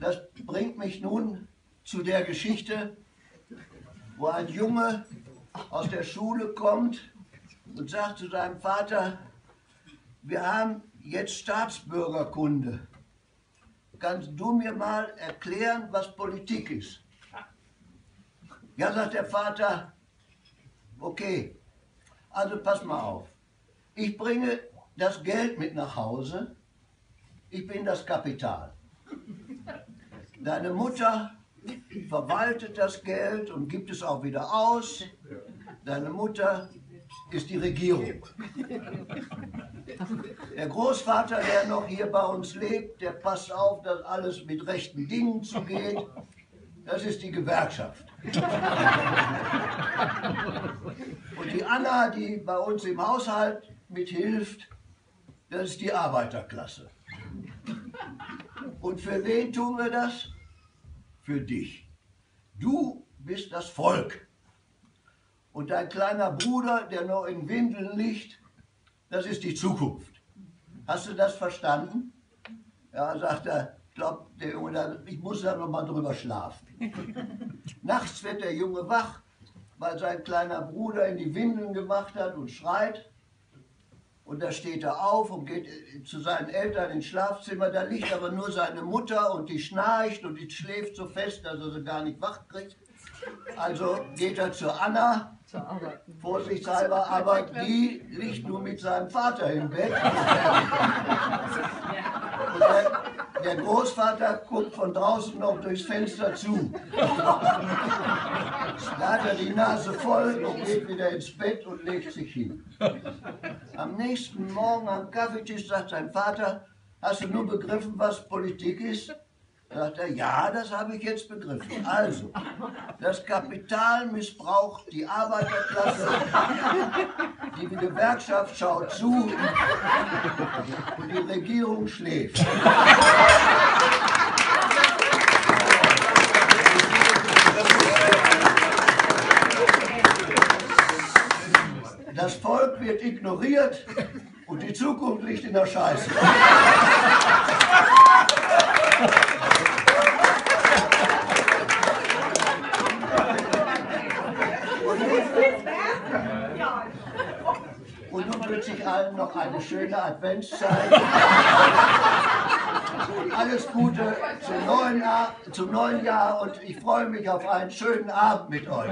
Das bringt mich nun zu der Geschichte, wo ein Junge aus der Schule kommt und sagt zu seinem Vater, wir haben jetzt Staatsbürgerkunde. Kannst du mir mal erklären, was Politik ist? Ja, sagt der Vater, okay, also pass mal auf. Ich bringe das Geld mit nach Hause, ich bin das Kapital. Deine Mutter verwaltet das Geld und gibt es auch wieder aus. Deine Mutter ist die Regierung. Der Großvater, der noch hier bei uns lebt, der passt auf, dass alles mit rechten Dingen zugeht. Das ist die Gewerkschaft. Und die Anna, die bei uns im Haushalt mithilft, das ist die Arbeiterklasse. Und für wen tun wir das? Für dich. Du bist das Volk. Und dein kleiner Bruder, der noch in Windeln liegt, das ist die Zukunft. Hast du das verstanden? Ja, sagt er, ich glaube, der Junge, ich muss da noch mal drüber schlafen. Nachts wird der Junge wach, weil sein kleiner Bruder in die Windeln gemacht hat und schreit. Und da steht er auf und geht zu seinen Eltern ins Schlafzimmer. Da liegt aber nur seine Mutter und die schnarcht und die schläft so fest, dass er sie gar nicht wach kriegt. Also geht er zu Anna, vorsichtshalber, aber die liegt nur mit seinem Vater im Bett. Und der Großvater guckt von draußen noch durchs Fenster zu. Da hat er die Nase voll und geht wieder ins Bett und legt sich hin. Am nächsten Morgen am Kaffeetisch sagt sein Vater, hast du nur begriffen, was Politik ist? Sagt er, ja, das habe ich jetzt begriffen. Also, das Kapital missbraucht die Arbeiterklasse, die Gewerkschaft schaut zu und die Regierung schläft. Das Volk wird ignoriert und die Zukunft liegt in der Scheiße. Und nun wünsche ich allen noch eine schöne Adventszeit. Alles Gute zum neuen Jahr und ich freue mich auf einen schönen Abend mit euch.